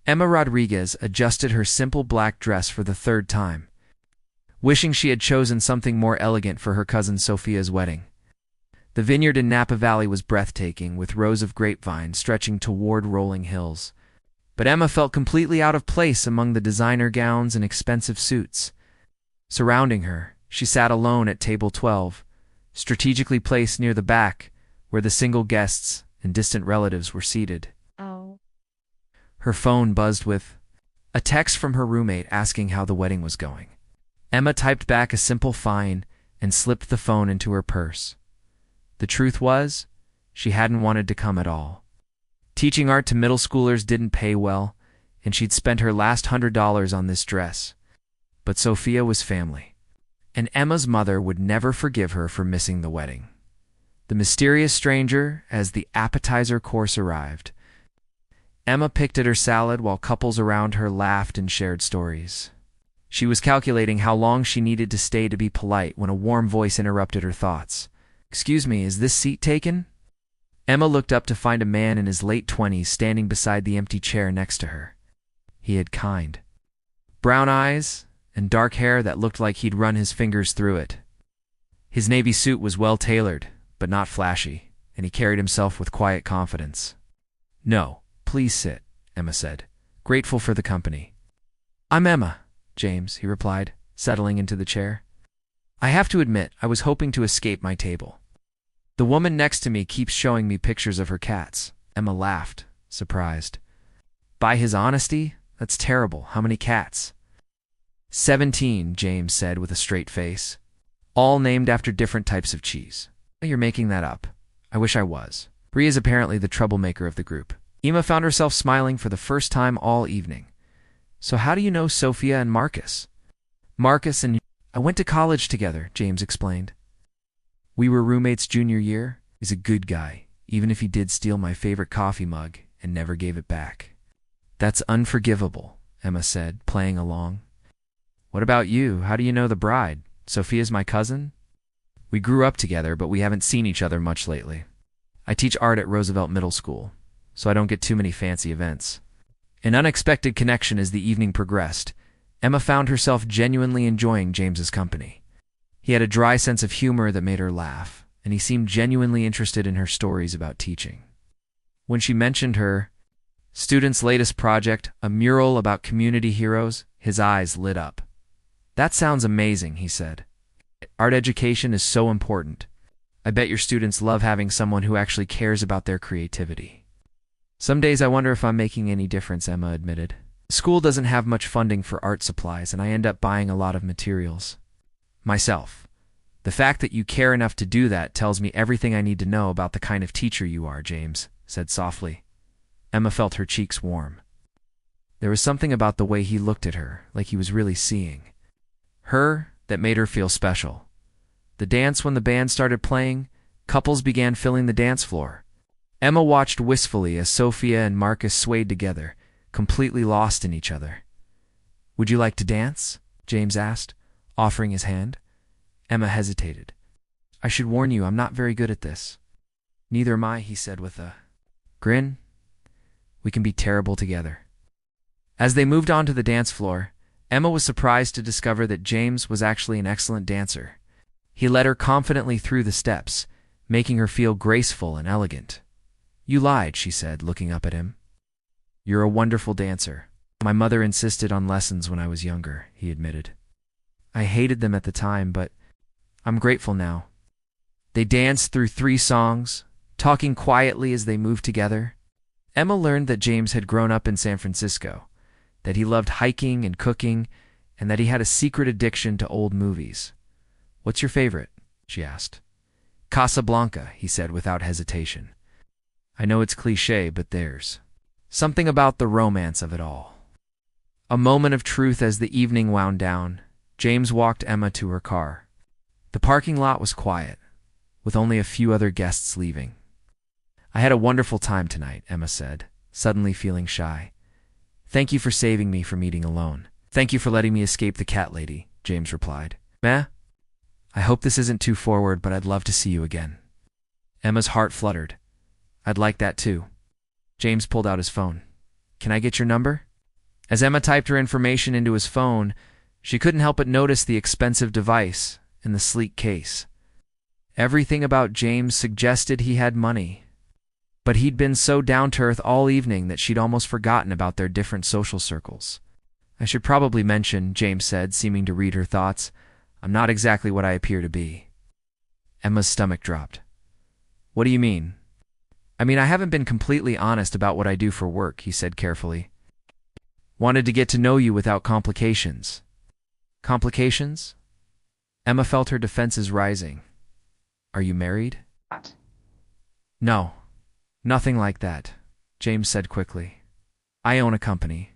Emma Rodriguez adjusted her simple black dress for the third time, wishing she had chosen something more elegant for her cousin Sophia's wedding. The vineyard in Napa Valley was breathtaking, with rows of grapevine stretching toward rolling hills. But Emma felt completely out of place among the designer gowns and expensive suits. Surrounding her, she sat alone at table 12, strategically placed near the back, where the single guests and distant relatives were seated. Oh. Her phone buzzed with a text from her roommate asking how the wedding was going. Emma typed back a simple "fine" and slipped the phone into her purse. The truth was, she hadn't wanted to come at all. Teaching art to middle schoolers didn't pay well, and she'd spent her last $100 on this dress. But Sophia was family, and Emma's mother would never forgive her for missing the wedding. The mysterious stranger as the appetizer course arrived. Emma picked at her salad while couples around her laughed and shared stories. She was calculating how long she needed to stay to be polite when a warm voice interrupted her thoughts. "Excuse me, is this seat taken?" Emma looked up to find a man in his late 20s standing beside the empty chair next to her. He had kind brown eyes and dark hair that looked like he'd run his fingers through it. His navy suit was well-tailored, but not flashy, and he carried himself with quiet confidence. "No, please sit," Emma said, grateful for the company. "I'm Emma, James," he replied, settling into the chair. "I have to admit, I was hoping to escape my table. The woman next to me keeps showing me pictures of her cats." Emma laughed, surprised. "By his honesty? That's terrible. How many cats?" 17, James said with a straight face. "All named after different types of cheese." "You're making that up." "I wish I was." Bree is apparently the troublemaker of the group. Emma found herself smiling for the first time all evening. "So how do you know Sophia and Marcus?" "Marcus and I went to college together," James explained. "We were roommates junior year. He's a good guy, even if he did steal my favorite coffee mug and never gave it back." "That's unforgivable," Emma said, playing along. "What about you? How do you know the bride? Sophia's my cousin?" "We grew up together, but we haven't seen each other much lately. I teach art at Roosevelt Middle School, so I don't get too many fancy events." An unexpected connection as the evening progressed. Emma found herself genuinely enjoying James's company. He had a dry sense of humor that made her laugh, and he seemed genuinely interested in her stories about teaching. When she mentioned her student's latest project, a mural about community heroes, his eyes lit up. "That sounds amazing," he said. "Art education is so important. I bet your students love having someone who actually cares about their creativity." "Some days I wonder if I'm making any difference," Emma admitted. "School doesn't have much funding for art supplies, and I end up buying a lot of materials myself. The fact that you care enough to do that tells me everything I need to know about the kind of teacher you are," James said softly. Emma felt her cheeks warm. There was something about the way he looked at her, like he was really seeing her, that made her feel special. The dance, when the band started playing, couples began filling the dance floor. Emma watched wistfully as Sophia and Marcus swayed together, completely lost in each other. "Would you like to dance?" James asked, offering his hand. Emma hesitated. "I should warn you, I'm not very good at this." "Neither am I," he said with a grin. "We can be terrible together." As they moved on to the dance floor, Emma was surprised to discover that James was actually an excellent dancer. He led her confidently through the steps, making her feel graceful and elegant. "You lied," she said, looking up at him. "You're a wonderful dancer. My mother insisted on lessons when I was younger," he admitted. "I hated them at the time, but I'm grateful now." They danced through 3 songs, talking quietly as they moved together. Emma learned that James had grown up in San Francisco, that he loved hiking and cooking, and that he had a secret addiction to old movies. "What's your favorite?" she asked. "Casablanca," he said without hesitation. "I know it's cliché, but there's something about the romance of it all." A moment of truth as the evening wound down. James walked Emma to her car. The parking lot was quiet, with only a few other guests leaving. "I had a wonderful time tonight," Emma said, suddenly feeling shy. "Thank you for saving me from eating alone." "Thank you for letting me escape the cat lady," James replied. "Meh? I hope this isn't too forward, but I'd love to see you again." Emma's heart fluttered. "I'd like that too." James pulled out his phone. "Can I get your number?" As Emma typed her information into his phone, she couldn't help but notice the expensive device and the sleek case. Everything about James suggested he had money, but he'd been so down-to-earth all evening that she'd almost forgotten about their different social circles. "I should probably mention," James said, seeming to read her thoughts, "I'm not exactly what I appear to be." Emma's stomach dropped. "What do you mean?" "I mean, I haven't been completely honest about what I do for work," he said carefully. "Wanted to get to know you without complications." "Complications?" Emma felt her defenses rising. "Are you married?" "No, nothing like that," James said quickly. "I own a company.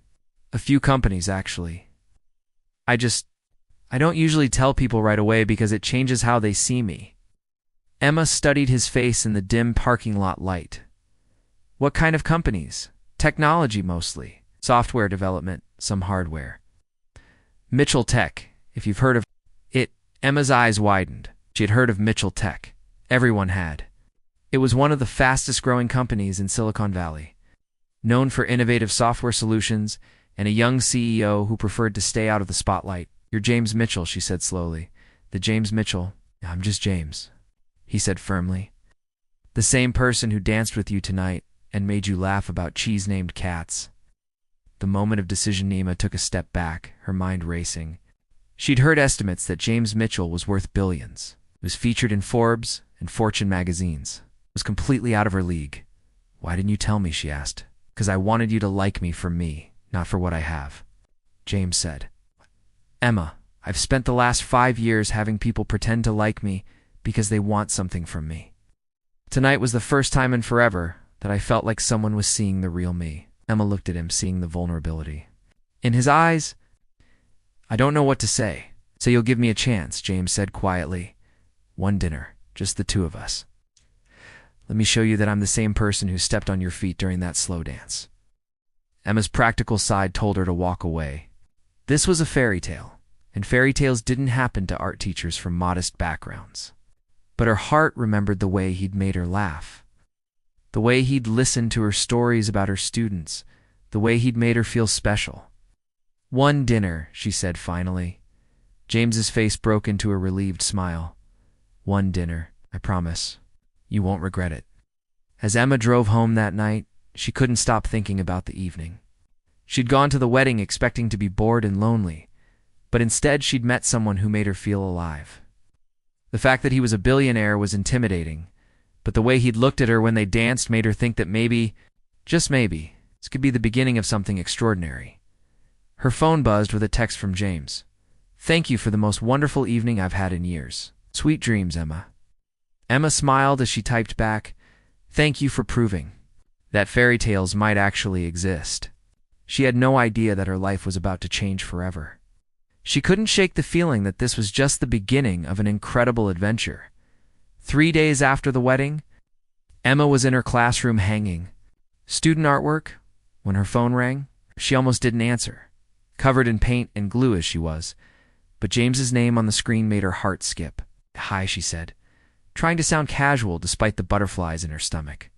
A few companies, actually. I don't usually tell people right away because it changes how they see me." Emma studied his face in the dim parking lot light. "What kind of companies?" "Technology, mostly. Software development, some hardware." "Mitchell Tech, if you've heard of it." Emma's eyes widened. She had heard of Mitchell Tech. Everyone had. It was one of the fastest-growing companies in Silicon Valley, known for innovative software solutions and a young CEO who preferred to stay out of the spotlight. "You're James Mitchell," she said slowly. "The James Mitchell." "I'm just James," he said firmly. "The same person who danced with you tonight and made you laugh about cheese-named cats." The moment of decision, Emma took a step back, her mind racing. She'd heard estimates that James Mitchell was worth billions. He was featured in Forbes and Fortune magazines. It was completely out of her league. "Why didn't you tell me?" she asked. "'Cause I wanted you to like me for me, not for what I have," James said. "Emma, I've spent the last 5 years having people pretend to like me because they want something from me. Tonight was the first time in forever that I felt like someone was seeing the real me." Emma looked at him, seeing the vulnerability in his eyes. "I don't know what to say, so you'll give me a chance," James said quietly. "One dinner, just the two of us. Let me show you that I'm the same person who stepped on your feet during that slow dance." Emma's practical side told her to walk away. This was a fairy tale, and fairy tales didn't happen to art teachers from modest backgrounds. But her heart remembered the way he'd made her laugh, the way he'd listened to her stories about her students, the way he'd made her feel special. "One dinner," she said finally. James's face broke into a relieved smile. "One dinner, I promise. You won't regret it." As Emma drove home that night, she couldn't stop thinking about the evening. She'd gone to the wedding expecting to be bored and lonely, but instead she'd met someone who made her feel alive. The fact that he was a billionaire was intimidating, but the way he'd looked at her when they danced made her think that maybe, just maybe, this could be the beginning of something extraordinary. Her phone buzzed with a text from James. "Thank you for the most wonderful evening I've had in years. Sweet dreams, Emma." Emma smiled as she typed back, "Thank you for proving that fairy tales might actually exist." She had no idea that her life was about to change forever. She couldn't shake the feeling that this was just the beginning of an incredible adventure. 3 days after the wedding, Emma was in her classroom hanging student artwork when her phone rang. She almost didn't answer, covered in paint and glue as she was, but James's name on the screen made her heart skip. "Hi," she said, trying to sound casual despite the butterflies in her stomach.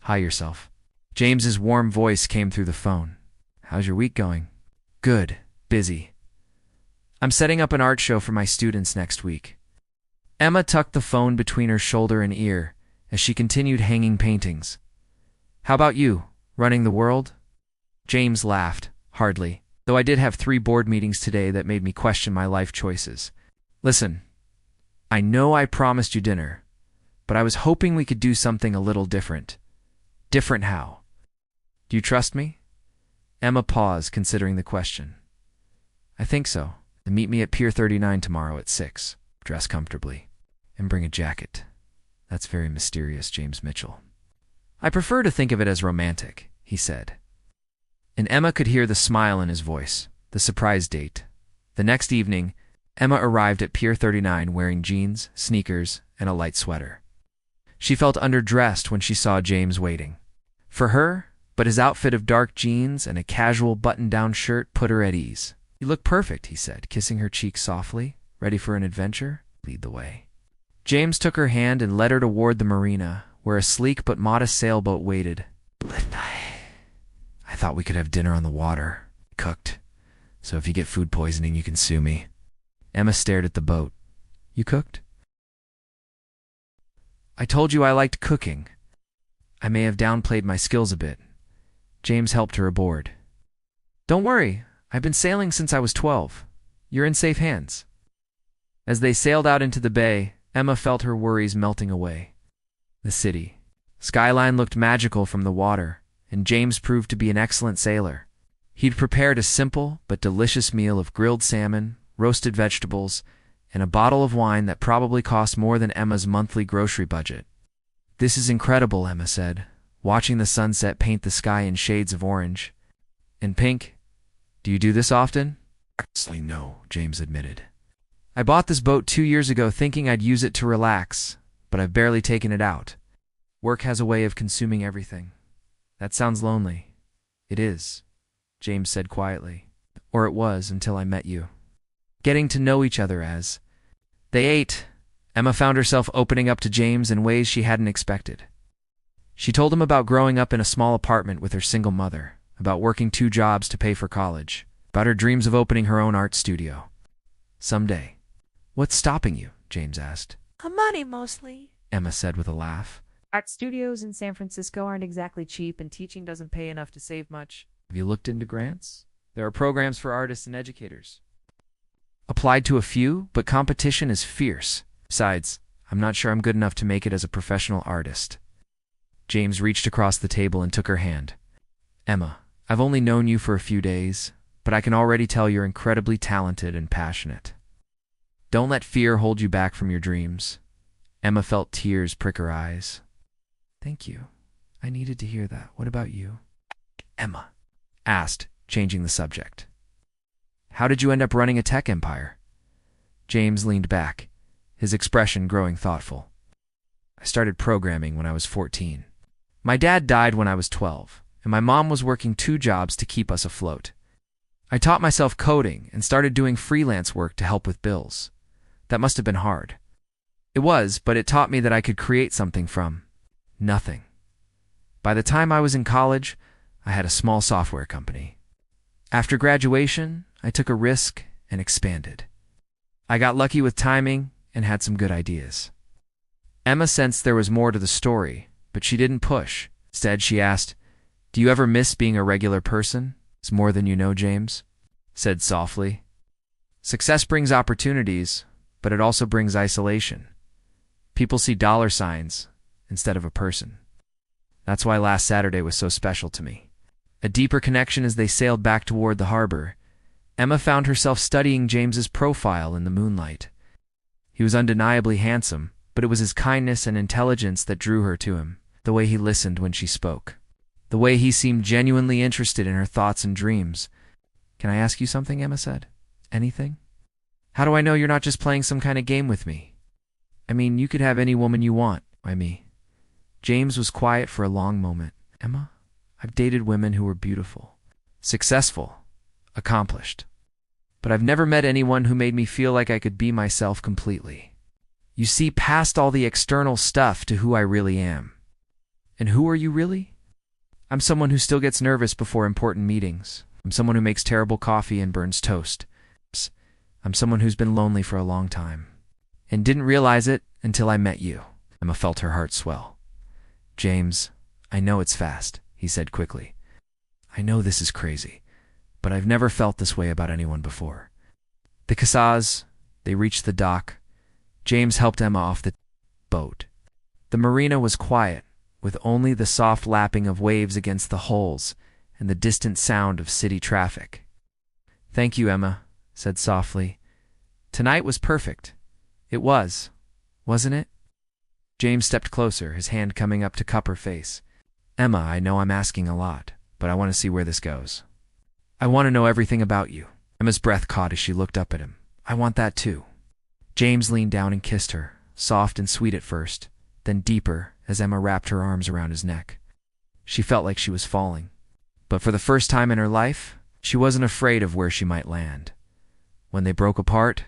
"Hi yourself." James's warm voice came through the phone. "How's your week going?" "Good. Busy. I'm setting up an art show for my students next week." Emma tucked the phone between her shoulder and ear as she continued hanging paintings. "How about you? Running the world?" James laughed. "Hardly. Though I did have 3 board meetings today that made me question my life choices. Listen, I know I promised you dinner, but I was hoping we could do something a little different." "Different how?" "Do you trust me?" Emma paused, considering the question. "I think so. And meet me at Pier 39 tomorrow at 6. Dress comfortably. And bring a jacket." "That's very mysterious, James Mitchell." "I prefer to think of it as romantic," he said. And Emma could hear the smile in his voice, the surprise date. The next evening, Emma arrived at Pier 39 wearing jeans, sneakers, and a light sweater. She felt underdressed when she saw James waiting for her, but his outfit of dark jeans and a casual button-down shirt put her at ease. "You look perfect," he said, kissing her cheek softly. "Ready for an adventure? Lead the way." James took her hand and led her toward the marina, where a sleek but modest sailboat waited. "I thought we could have dinner on the water," Cooked. So if you get food poisoning, you can sue me. Emma stared at the boat. You cooked? I told you I liked cooking. I may have downplayed my skills a bit. James helped her aboard. Don't worry, I've been sailing since I was 12. You're in safe hands. As they sailed out into the bay, Emma felt her worries melting away. The city. Skyline looked magical from the water, and James proved to be an excellent sailor. He'd prepared a simple but delicious meal of grilled salmon, roasted vegetables, and a bottle of wine that probably cost more than Emma's monthly grocery budget. This is incredible, Emma said, watching the sunset paint the sky in shades of orange. And pink. Do you do this often? Actually, no, James admitted. I bought this boat 2 years ago thinking I'd use it to relax, but I've barely taken it out. Work has a way of consuming everything. That sounds lonely. It is, James said quietly. Or it was until I met you. Getting to know each other as they ate, Emma found herself opening up to James in ways she hadn't expected. She told him about growing up in a small apartment with her single mother, about working 2 jobs to pay for college, about her dreams of opening her own art studio. Someday. What's stopping you? James asked. Money, mostly, Emma said with a laugh. Art studios in San Francisco aren't exactly cheap, and teaching doesn't pay enough to save much. Have you looked into grants? There are programs for artists and educators. Applied to a few, but competition is fierce. Besides, I'm not sure I'm good enough to make it as a professional artist. James reached across the table and took her hand. Emma, I've only known you for a few days, but I can already tell you're incredibly talented and passionate. Don't let fear hold you back from your dreams. Emma felt tears prick her eyes. Thank you. I needed to hear that. What about you? Emma asked, changing the subject. How did you end up running a tech empire? James leaned back, his expression growing thoughtful. I started programming when I was 14. My dad died when I was 12, and my mom was working 2 jobs to keep us afloat. I taught myself coding and started doing freelance work to help with bills. That must have been hard. It was, but it taught me that I could create something from nothing. By the time I was in college, I had a small software company. After graduation, I took a risk and expanded. I got lucky with timing and had some good ideas. Emma sensed there was more to the story, but she didn't push. Instead, she asked, Do you ever miss being a regular person? It's more than you know, James said softly. Success brings opportunities, but it also brings isolation. People see dollar signs instead of a person. That's why last Saturday was so special to me. A deeper connection as they sailed back toward the harbor. Emma found herself studying James's profile in the moonlight. He was undeniably handsome, but it was his kindness and intelligence that drew her to him, the way he listened when she spoke, the way he seemed genuinely interested in her thoughts and dreams. Can I ask you something? Emma said. Anything? How do I know you're not just playing some kind of game with me? I mean, you could have any woman you want, James was quiet for a long moment. Emma, I've dated women who were beautiful, successful, accomplished. But I've never met anyone who made me feel like I could be myself completely. You see past all the external stuff to who I really am. And who are you really? I'm someone who still gets nervous before important meetings. I'm someone who makes terrible coffee and burns toast. I'm someone who's been lonely for a long time and didn't realize it until I met you. Emma felt her heart swell. James, I know it's fast, he said quickly. I know this is crazy, but I've never felt this way about anyone before. The Casas, they reached the dock. James helped Emma off the boat. The marina was quiet, with only the soft lapping of waves against the hulls and the distant sound of city traffic. Thank you, Emma said softly. Tonight was perfect. It was, wasn't it? James stepped closer, his hand coming up to cup her face. Emma, I know I'm asking a lot, but I want to see where this goes. I want to know everything about you. Emma's breath caught as she looked up at him. I want that too. James leaned down and kissed her, soft and sweet at first, then deeper as Emma wrapped her arms around his neck. She felt like she was falling. But for the first time in her life, she wasn't afraid of where she might land. When they broke apart,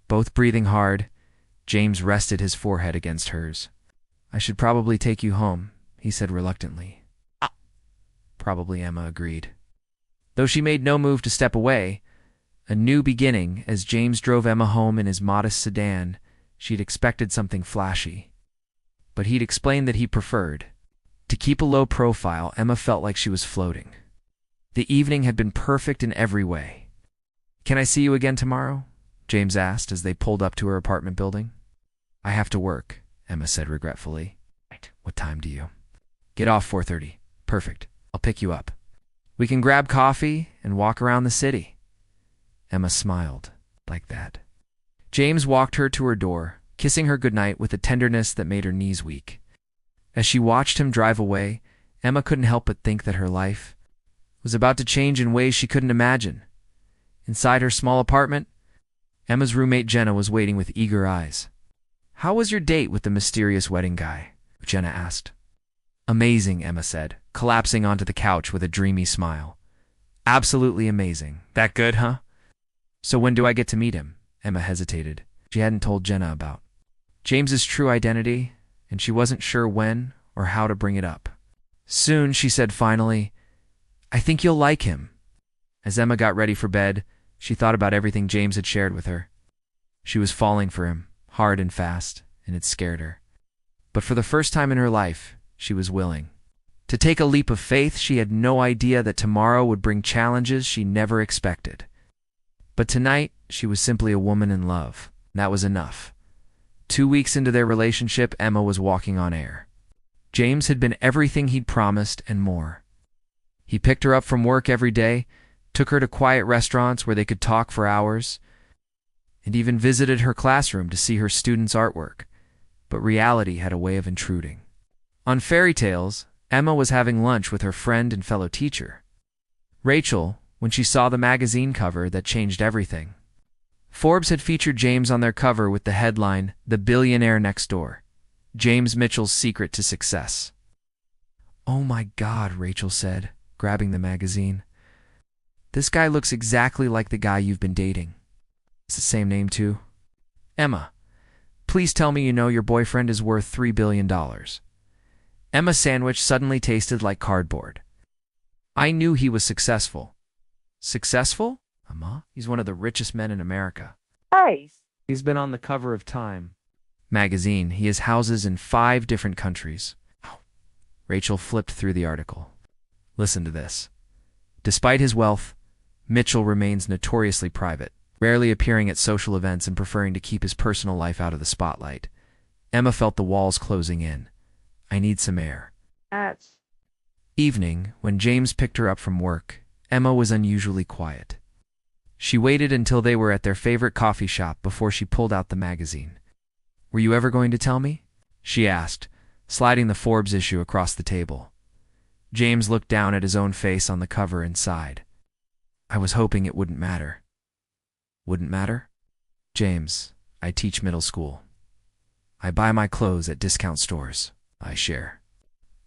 both breathing hard, James rested his forehead against hers. I should probably take you home, he said reluctantly. Probably, Emma agreed. Though she made no move to step away, a new beginning as James drove Emma home in his modest sedan, she'd expected something flashy. But he'd explained that he preferred to keep a low profile. Emma felt like she was floating. The evening had been perfect in every way. "Can I see you again tomorrow?" James asked as they pulled up to her apartment building. "I have to work," Emma said regretfully. "Right. What time do you?" "Get off 4:30. Perfect. I'll pick you up. We can grab coffee and walk around the city." Emma smiled. "Like that." James walked her to her door, kissing her goodnight with a tenderness that made her knees weak. As she watched him drive away, Emma couldn't help but think that her life was about to change in ways she couldn't imagine. Inside her small apartment, Emma's roommate Jenna was waiting with eager eyes. "How was your date with the mysterious wedding guy?" Jenna asked. "Amazing," Emma said, collapsing onto the couch with a dreamy smile. "Absolutely amazing. That good, huh?" "So when do I get to meet him?" Emma hesitated. She hadn't told Jenna about James's true identity, and she wasn't sure when or how to bring it up. "Soon," she said finally. "I think you'll like him." As Emma got ready for bed, she thought about everything James had shared with her. She was falling for him, hard and fast, and it scared her. But for the first time in her life, she was willing to take a leap of faith. She had no idea that tomorrow would bring challenges she never expected. But tonight, she was simply a woman in love. That was enough. 2 weeks into their relationship, Emma was walking on air. James had been everything he'd promised and more. He picked her up from work every day, took her to quiet restaurants where they could talk for hours, and even visited her classroom to see her students' artwork. But reality had a way of intruding. On Fairy Tales, Emma was having lunch with her friend and fellow teacher, Rachel, when she saw the magazine cover that changed everything. Forbes had featured James on their cover with the headline, "The Billionaire Next Door, James Mitchell's Secret to Success." "Oh my God," Rachel said, grabbing the magazine. "This guy looks exactly like the guy you've been dating." "It's the same name too." "Emma, please tell me you know your boyfriend is worth $3 billion. Emma's sandwich suddenly tasted like cardboard. "I knew he was successful." "Successful?" "Emma, he's one of the richest men in America. Nice. He's been on the cover of Time magazine. He has houses in 5 different countries." Rachel flipped through the article. "Listen to this. Despite his wealth, Mitchell remains notoriously private, rarely appearing at social events and preferring to keep his personal life out of the spotlight." Emma felt the walls closing in. "I need some air." That's Evening, when James picked her up from work, Emma was unusually quiet. She waited until they were at their favorite coffee shop before she pulled out the magazine. "Were you ever going to tell me?" she asked, sliding the Forbes issue across the table. James looked down at his own face on the cover and sighed. "I was hoping it wouldn't matter." "Wouldn't matter?" "James, I teach middle school. I buy my clothes at discount stores. I share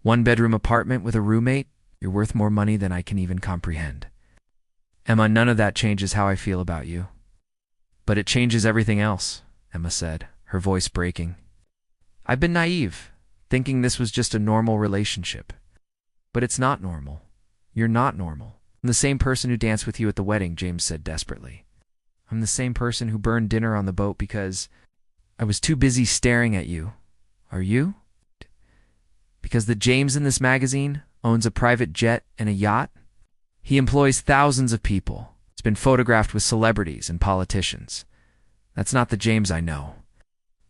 1-bedroom apartment with a roommate. You're worth more money than I can even comprehend. Emma, none of that changes how I feel about you." "But it changes everything else," Emma said, her voice breaking. "I've been naive, thinking this was just a normal relationship. But it's not normal. You're not normal. I'm the same person who danced with you at the wedding," James said desperately. "I'm the same person who burned dinner on the boat because I was too busy staring at you. Are you? Because the James in this magazine owns a private jet and a yacht. He employs thousands of people. It's been photographed with celebrities and politicians. That's not the James I know."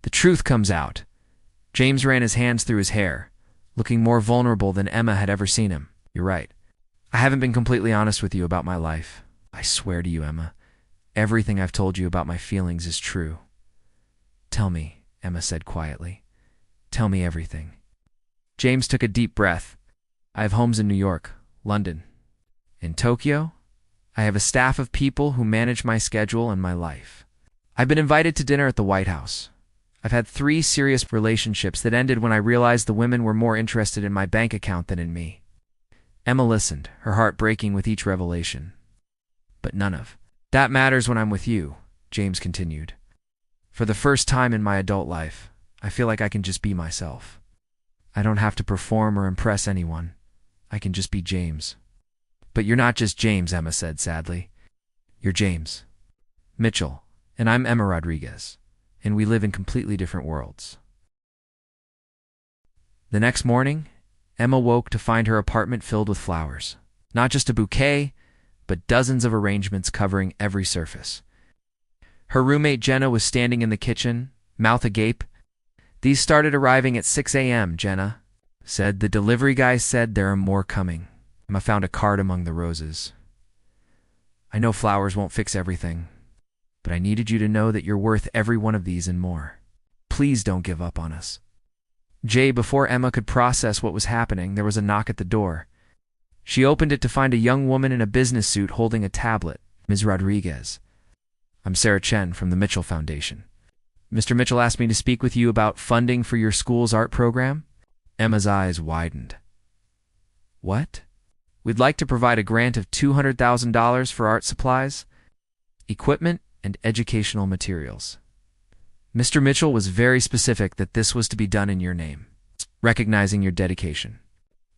The truth comes out. James ran his hands through his hair, looking more vulnerable than Emma had ever seen him. "You're right. I haven't been completely honest with you about my life. I swear to you, Emma, everything I've told you about my feelings is true." "Tell me," Emma said quietly. "Tell me everything." James took a deep breath. "I have homes in New York, London, in Tokyo. I have a staff of people who manage my schedule and my life. I've been invited to dinner at the White House. I've had 3 serious relationships that ended when I realized the women were more interested in my bank account than in me." Emma listened, her heart breaking with each revelation. "But none of that matters when I'm with you," James continued. "For the first time in my adult life, I feel like I can just be myself. I don't have to perform or impress anyone. I can just be James." But you're not just James, Emma said sadly. You're James Mitchell, and I'm Emma Rodriguez, and we live in completely different worlds. The next morning, Emma woke to find her apartment filled with flowers. Not just a bouquet, but dozens of arrangements covering every surface. Her roommate Jenna was standing in the kitchen, mouth agape. These started arriving at 6 a.m., Jenna said. The delivery guy said there are more coming. Emma found a card among the roses. I know flowers won't fix everything, but I needed you to know that you're worth every one of these and more. Please don't give up on us. Before Emma could process what was happening, there was a knock at the door. She opened it to find a young woman in a business suit holding a tablet. Ms. Rodriguez. I'm Sarah Chen from the Mitchell Foundation. Mr. Mitchell asked me to speak with you about funding for your school's art program. Emma's eyes widened. What? We'd like to provide a grant of $200,000 for art supplies, equipment, and educational materials. Mr. Mitchell was very specific that this was to be done in your name, recognizing your dedication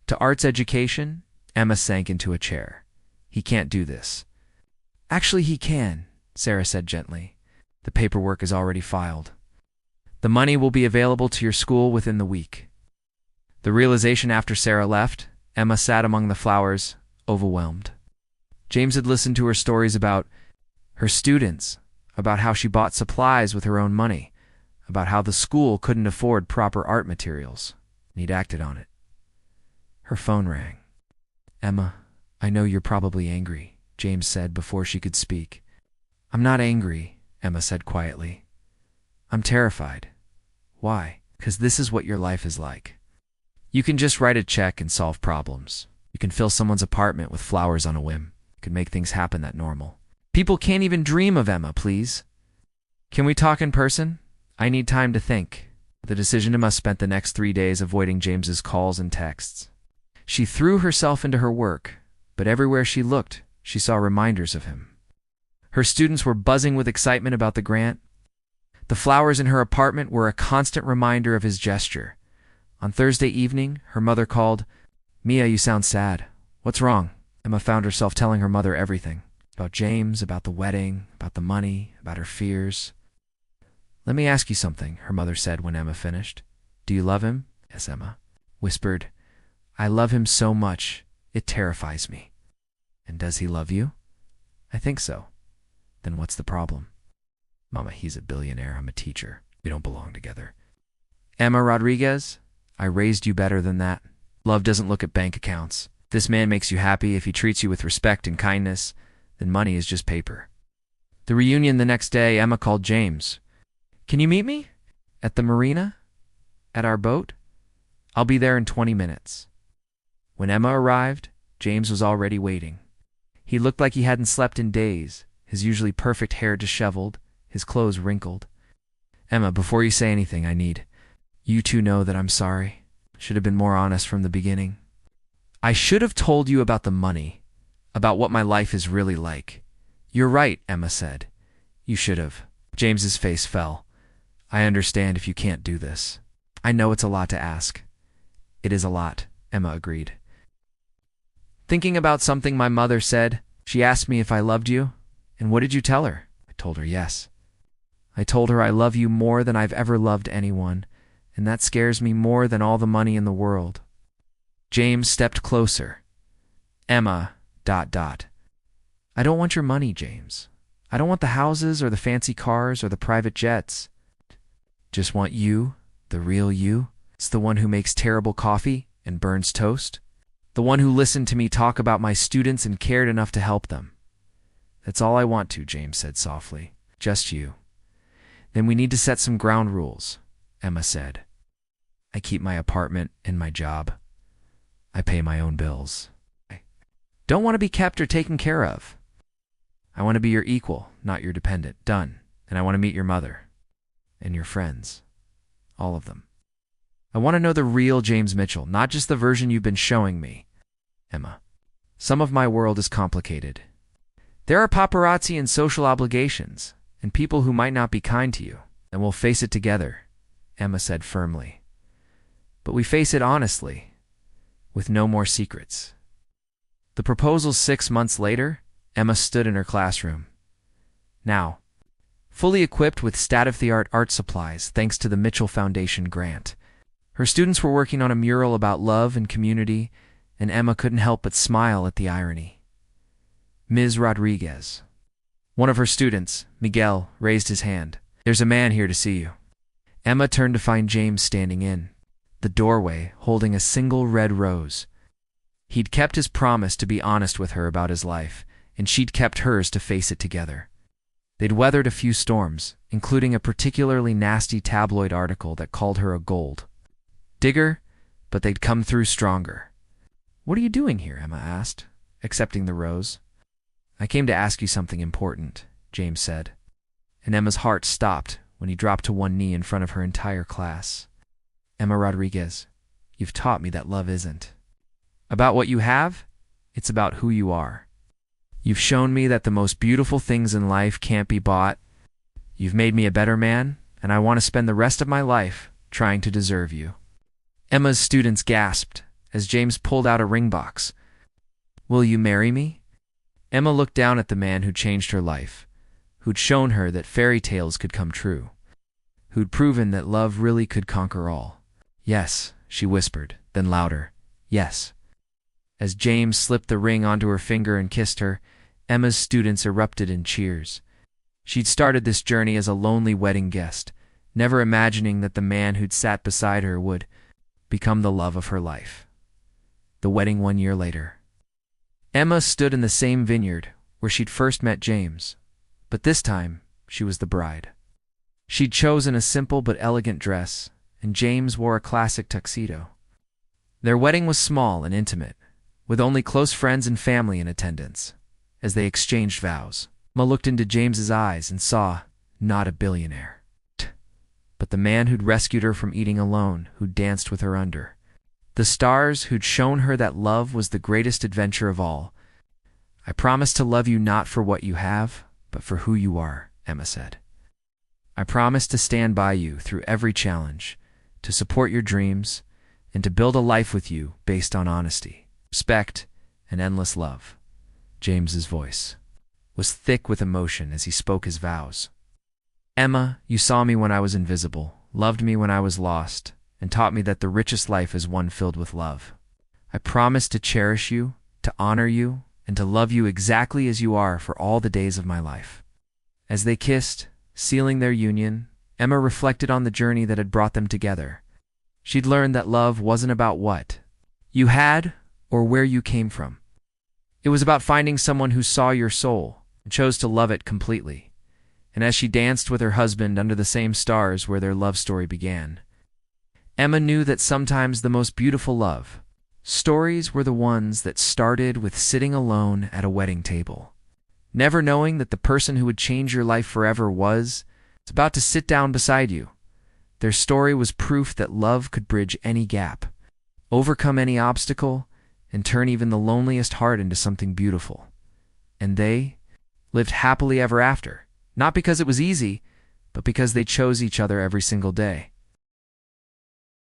to arts education. Emma sank into a chair. He can't do this. Actually, he can, Sarah said gently. The paperwork is already filed. The money will be available to your school within the week. The realization after Sarah left, Emma sat among the flowers, overwhelmed. James had listened to her stories about her students, about how she bought supplies with her own money, about how the school couldn't afford proper art materials, and he'd acted on it. Her phone rang. Emma, I know you're probably angry, James said before she could speak. I'm not angry, Emma said quietly. I'm terrified. Why? Because this is what your life is like. You can just write a check and solve problems. You can fill someone's apartment with flowers on a whim. You can make things happen that normal. People can't even dream of Emma, please. Can we talk in person? I need time to think. The decision Emma spent the next 3 days avoiding James's calls and texts. She threw herself into her work, but everywhere she looked, she saw reminders of him. Her students were buzzing with excitement about the grant. The flowers in her apartment were a constant reminder of his gesture. On Thursday evening, her mother called. Mia, you sound sad. What's wrong? Emma found herself telling her mother everything. About James, about the wedding, about the money, about her fears. Let me ask you something, her mother said when Emma finished. Do you love him? Yes, Emma whispered. I love him so much, it terrifies me. And does he love you? I think so. Then what's the problem? Mama, he's a billionaire. I'm a teacher. We don't belong together. Emma Rodriguez, I raised you better than that. Love doesn't look at bank accounts. If this man makes you happy, if he treats you with respect and kindness, then money is just paper. The reunion the next day, Emma called James. Can you meet me? At the marina? At our boat? I'll be there in 20 minutes. When Emma arrived, James was already waiting. He looked like he hadn't slept in days, his usually perfect hair disheveled, his clothes wrinkled. Emma, before you say anything, I need you to know that I'm sorry. Should have been more honest from the beginning. I should have told you about the money, about what my life is really like. You're right, Emma said. You should have. James's face fell. I understand if you can't do this. I know it's a lot to ask. It is a lot, Emma agreed. Thinking about something my mother said, she asked me if I loved you. And what did you tell her? I told her yes. I told her I love you more than I've ever loved anyone, and that scares me more than all the money in the world. James stepped closer. Emma, ... I don't want your money, James. I don't want the houses or the fancy cars or the private jets. Just want you, the real you. It's the one who makes terrible coffee and burns toast. The one who listened to me talk about my students and cared enough to help them. That's all I want to, James said softly. Just you. Then we need to set some ground rules, Emma said. I keep my apartment and my job. I pay my own bills. I don't want to be kept or taken care of. I want to be your equal, not your dependent. Done. And I want to meet your mother. And your friends. All of them. I want to know the real James Mitchell, not just the version you've been showing me. Emma. Some of my world is complicated. There are paparazzi and social obligations, and people who might not be kind to you, and we'll face it together, Emma said firmly. But we face it honestly, with no more secrets. The proposal 6 months later, Emma stood in her classroom. Now, fully equipped with state-of-the-art art supplies thanks to the Mitchell Foundation grant. Her students were working on a mural about love and community, and Emma couldn't help but smile at the irony. Ms. Rodriguez. One of her students, Miguel, raised his hand. "There's a man here to see you." Emma turned to find James standing in the doorway, holding a single red rose. He'd kept his promise to be honest with her about his life, and she'd kept hers to face it together. They'd weathered a few storms, including a particularly nasty tabloid article that called her a gold digger, but they'd come through stronger. "What are you doing here?" Emma asked, accepting the rose. "I came to ask you something important," James said, and Emma's heart stopped when he dropped to one knee in front of her entire class. "Emma Rodriguez, you've taught me that love isn't about what you have, it's about who you are. You've shown me that the most beautiful things in life can't be bought. You've made me a better man, and I want to spend the rest of my life trying to deserve you." Emma's students gasped as James pulled out a ring box. "Will you marry me?" Emma looked down at the man who'd changed her life, who'd shown her that fairy tales could come true, who'd proven that love really could conquer all. "Yes," she whispered, then louder, "Yes." As James slipped the ring onto her finger and kissed her, Emma's students erupted in cheers. She'd started this journey as a lonely wedding guest, never imagining that the man who'd sat beside her would become the love of her life. The wedding 1 year later. Emma stood in the same vineyard where she'd first met James, but this time she was the bride. She'd chosen a simple but elegant dress, and James wore a classic tuxedo. Their wedding was small and intimate, with only close friends and family in attendance. As they exchanged vows, Emma looked into James's eyes and saw not a billionaire, but the man who'd rescued her from eating alone, who'd danced with her under the stars, who'd shown her that love was the greatest adventure of all. "I promise to love you not for what you have, but for who you are," Emma said. "I promise to stand by you through every challenge, to support your dreams, and to build a life with you based on honesty, respect, and endless love." James's voice was thick with emotion as he spoke his vows. "Emma, you saw me when I was invisible, loved me when I was lost, and taught me that the richest life is one filled with love. I promise to cherish you, to honor you, and to love you exactly as you are for all the days of my life." As they kissed, sealing their union, Emma reflected on the journey that had brought them together. She'd learned that love wasn't about what you had or where you came from. It was about finding someone who saw your soul and chose to love it completely. And as she danced with her husband under the same stars where their love story began, Emma knew that sometimes the most beautiful love stories were the ones that started with sitting alone at a wedding table, never knowing that the person who would change your life forever was about to sit down beside you. Their story was proof that love could bridge any gap, overcome any obstacle, and turn even the loneliest heart into something beautiful. And they lived happily ever after, not because it was easy, but because they chose each other every single day.